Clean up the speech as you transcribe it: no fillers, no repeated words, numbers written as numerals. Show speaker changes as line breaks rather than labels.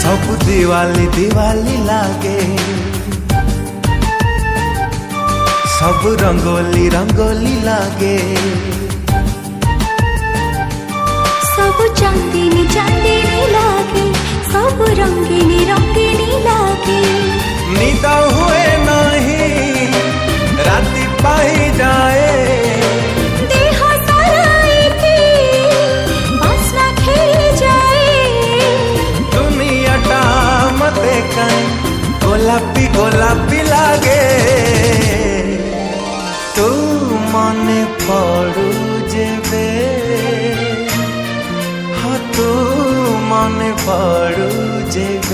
सब दिवाली दिवाली लागे, सब रंगोली रंगोली लागे,
सब चांदनी चांदनी लागे, सब रंगीनी रंगीनी लागे।
निद हुए नहीं राति पाई जाए,
देह सारा बासना खेली जाए।
दुनियाटा मते कहीं गोलापी गोलापी लागे। तू मने पड़ू जेबे, हाँ तू मने पड़ू जेबे।